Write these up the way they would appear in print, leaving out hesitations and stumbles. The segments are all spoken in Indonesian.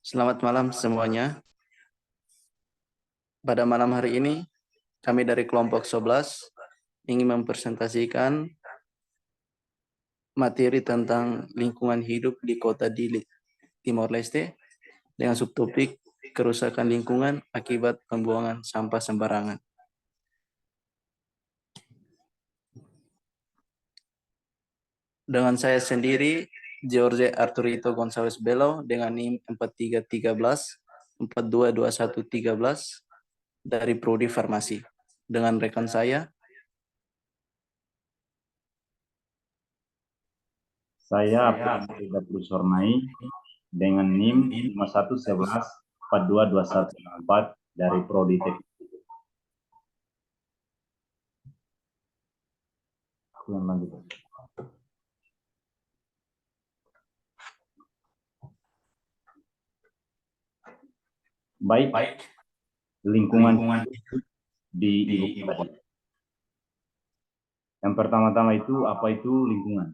Selamat malam semuanya. Pada malam hari ini, kami dari kelompok 11 ingin mempresentasikan materi tentang lingkungan hidup di kota Dili, Timor Leste, dengan subtopik kerusakan lingkungan akibat pembuangan sampah sembarangan. Dengan saya sendiri, Jorge Arturito Gonzalez Belo dengan NIM 4313 422113 dari Prodi Farmasi. Dengan rekan saya, Saya Abdul Sornai dengan NIM 5111 42214 dari Prodi Teknik. Aku yang lanjut. Baik, lingkungan di ibu kota. Yang pertama-tama itu, apa itu lingkungan?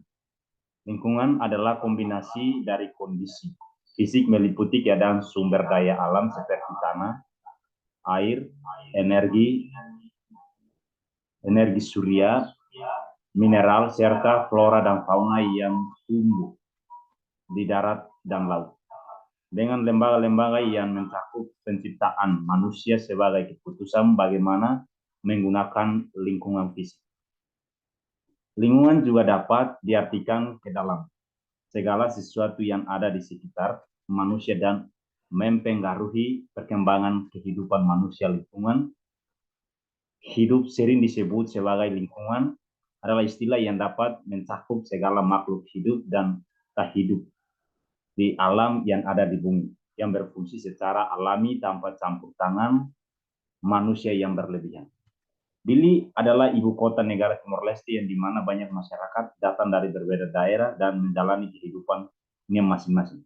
Lingkungan adalah kombinasi dari kondisi fisik meliputi keadaan sumber daya alam seperti tanah, air, energi surya, mineral, serta flora dan fauna yang tumbuh di darat dan laut. Dengan lembaga-lembaga yang mencakup penciptaan manusia sebagai keputusan bagaimana menggunakan lingkungan fisik. Lingkungan juga dapat diartikan ke dalam segala sesuatu yang ada di sekitar manusia dan mempengaruhi perkembangan kehidupan manusia. Lingkungan hidup sering disebut sebagai lingkungan adalah istilah yang dapat mencakup segala makhluk hidup dan tak hidup di alam yang ada di bumi, yang berfungsi secara alami tanpa campur tangan manusia yang berlebihan. Dili adalah ibu kota negara Timor Leste yang dimana banyak masyarakat datang dari berbeda daerah dan menjalani kehidupannya masing-masing.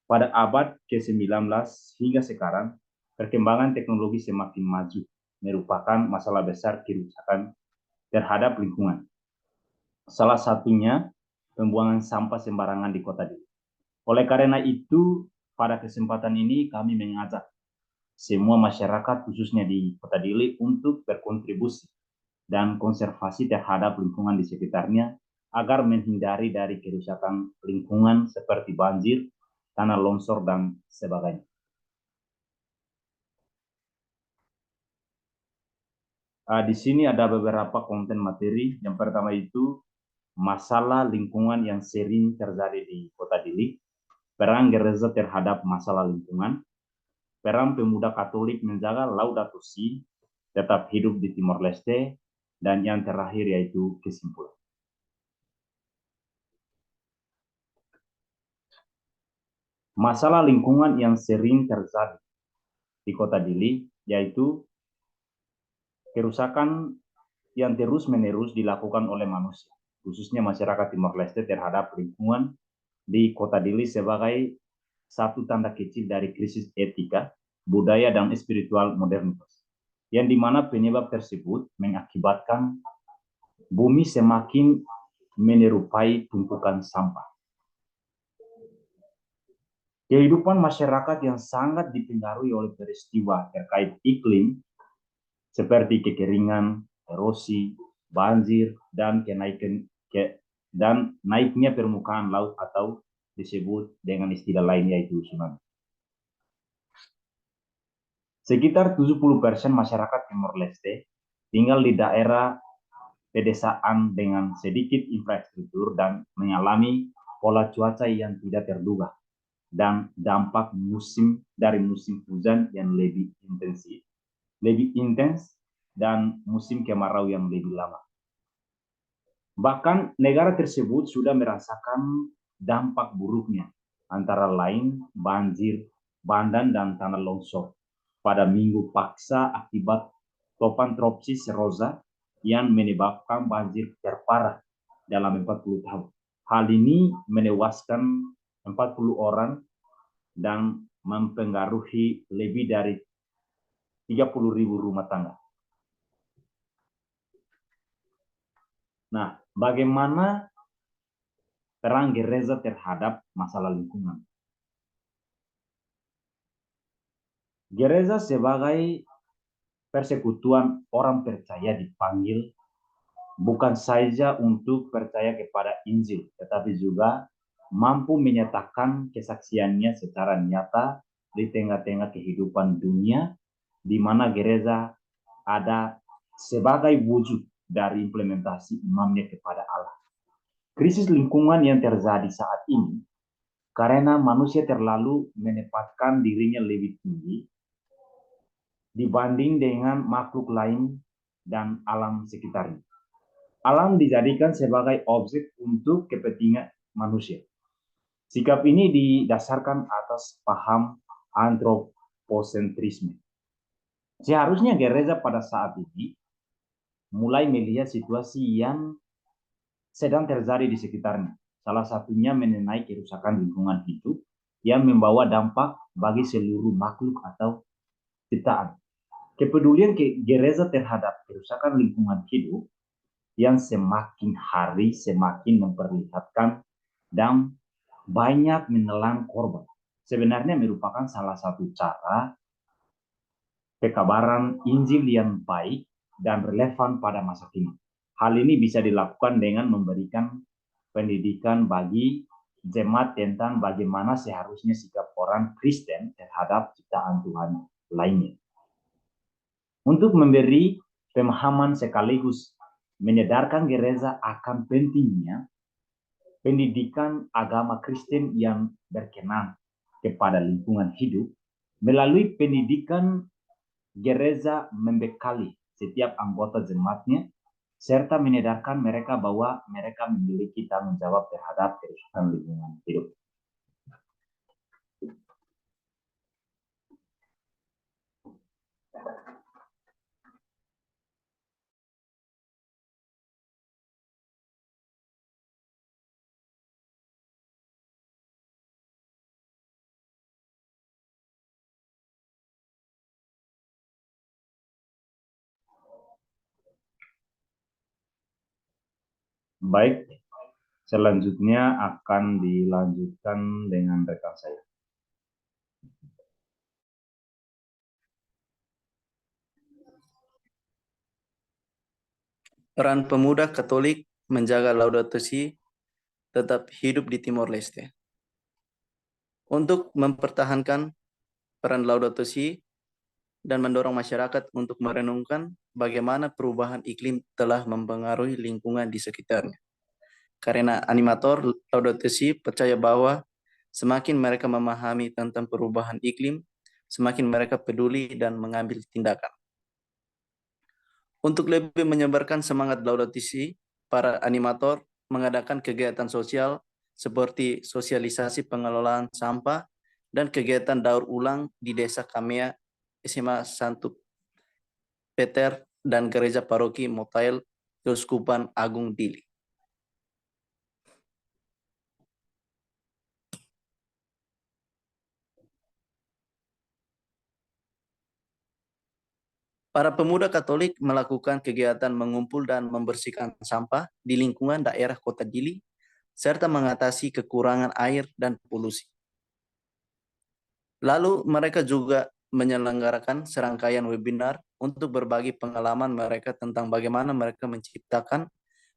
Pada abad ke-19 hingga sekarang, perkembangan teknologi semakin maju, merupakan masalah besar kerusakan terhadap lingkungan. Salah satunya pembuangan sampah sembarangan di kota Dili. Oleh karena itu, pada kesempatan ini kami mengajak semua masyarakat khususnya di Kota Dili untuk berkontribusi dan konservasi terhadap lingkungan di sekitarnya agar menghindari dari kerusakan lingkungan seperti banjir, tanah longsor, dan sebagainya. Di sini ada beberapa konten materi. Yang pertama itu masalah lingkungan yang sering terjadi di Kota Dili, peran gereja terhadap masalah lingkungan, peran pemuda Katolik menjaga Laudato Si tetap hidup di Timor Leste, dan yang terakhir yaitu kesimpulan. Masalah lingkungan yang sering terjadi di Kota Dili yaitu kerusakan yang terus-menerus dilakukan oleh manusia, khususnya masyarakat Timor Leste terhadap lingkungan di Kota Dili sebagai satu tanda kecil dari krisis etika, budaya, dan spiritual modernitas, yang dimana penyebab tersebut mengakibatkan bumi semakin menyerupai tumpukan sampah. Kehidupan masyarakat yang sangat dipengaruhi oleh peristiwa terkait iklim seperti kekeringan, erosi, banjir, dan naiknya permukaan laut atau disebut dengan istilah lain yaitu tsunami. Sekitar 70% masyarakat Timor Leste tinggal di daerah pedesaan dengan sedikit infrastruktur dan mengalami pola cuaca yang tidak terduga dan dampak dari musim hujan yang lebih intens dan musim kemarau yang lebih lama. Bahkan negara tersebut sudah merasakan dampak buruknya, antara lain banjir, bandang, dan tanah longsor pada minggu paksa akibat topan tropis Rosa yang menyebabkan banjir terparah dalam 40 tahun. Hal ini menewaskan 40 orang dan mempengaruhi lebih dari 30.000 rumah tangga. Nah, bagaimana peran gereja terhadap masalah lingkungan? Gereja sebagai persekutuan orang percaya dipanggil bukan saja untuk percaya kepada Injil, tetapi juga mampu menyatakan kesaksiannya secara nyata di tengah-tengah kehidupan dunia, di mana gereja ada sebagai wujud dari implementasi imamnya kepada Allah. Krisis lingkungan yang terjadi saat ini karena manusia terlalu menempatkan dirinya lebih tinggi dibanding dengan makhluk lain dan alam sekitarnya. Alam dijadikan sebagai objek untuk kepentingan manusia. Sikap ini didasarkan atas paham antroposentrisme. Seharusnya gereja pada saat ini mulai melihat situasi yang sedang terjadi di sekitarnya. Salah satunya mengenai kerusakan lingkungan hidup yang membawa dampak bagi seluruh makhluk atau ciptaan. Kepedulian gereja terhadap kerusakan lingkungan hidup yang semakin hari semakin memperlihatkan dan banyak menelan korban. Sebenarnya merupakan salah satu cara pekabaran Injil yang baik dan relevan pada masa kini. Hal ini bisa dilakukan dengan memberikan pendidikan bagi jemaat tentang bagaimana seharusnya sikap orang Kristen terhadap ciptaan Tuhan lainnya. Untuk memberi pemahaman sekaligus menyadarkan gereja akan pentingnya pendidikan agama Kristen yang berkenan kepada lingkungan hidup, melalui pendidikan gereja membekali setiap anggota jemaatnya serta menyadarkan mereka bahwa mereka memiliki tanggung jawab terhadap kerusakan lingkungan hidup. Baik, selanjutnya akan dilanjutkan dengan rekan saya. Peran pemuda Katolik menjaga Laudato Si tetap hidup di Timor Leste. Untuk mempertahankan peran Laudato Si dan mendorong masyarakat untuk merenungkan bagaimana perubahan iklim telah mempengaruhi lingkungan di sekitarnya. Karena animator Laudato Si percaya bahwa semakin mereka memahami tentang perubahan iklim, semakin mereka peduli dan mengambil tindakan. Untuk lebih menyebarkan semangat Laudato Si, para animator mengadakan kegiatan sosial seperti sosialisasi pengelolaan sampah dan kegiatan daur ulang di Desa Kamea, SMA Santo Peter, dan Gereja Paroki Motael, Keuskupan Agung Dili. Para pemuda Katolik melakukan kegiatan mengumpul dan membersihkan sampah di lingkungan daerah Kota Dili, serta mengatasi kekurangan air dan polusi. Lalu mereka juga menyelenggarakan serangkaian webinar untuk berbagi pengalaman mereka tentang bagaimana mereka menciptakan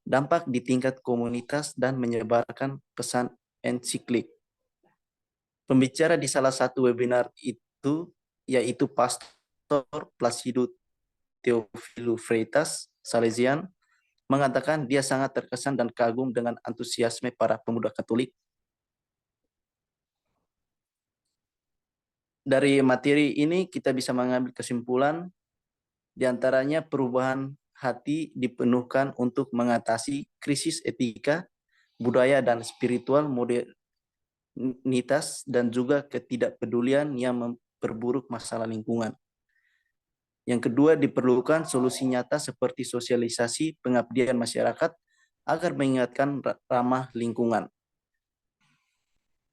dampak di tingkat komunitas dan menyebarkan pesan ensiklik. Pembicara di salah satu webinar itu yaitu Pastor Placido Teofilu Freitas Salesian mengatakan dia sangat terkesan dan kagum dengan antusiasme para pemuda Katolik. Dari materi ini kita bisa mengambil kesimpulan diantaranya perubahan hati dipenuhkan untuk mengatasi krisis etika, budaya dan spiritual modernitas dan juga ketidakpedulian yang memperburuk masalah lingkungan. Yang kedua, diperlukan solusi nyata seperti sosialisasi pengabdian masyarakat agar mengingatkan ramah lingkungan.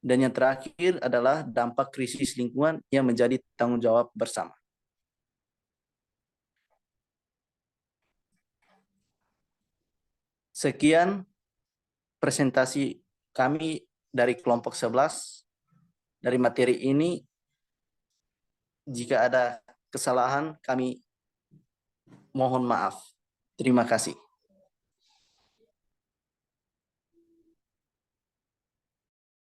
Dan yang terakhir adalah dampak krisis lingkungan yang menjadi tanggung jawab bersama. Sekian presentasi kami dari kelompok 11. Dari materi ini Jika ada kesalahan, kami mohon maaf. Terima kasih.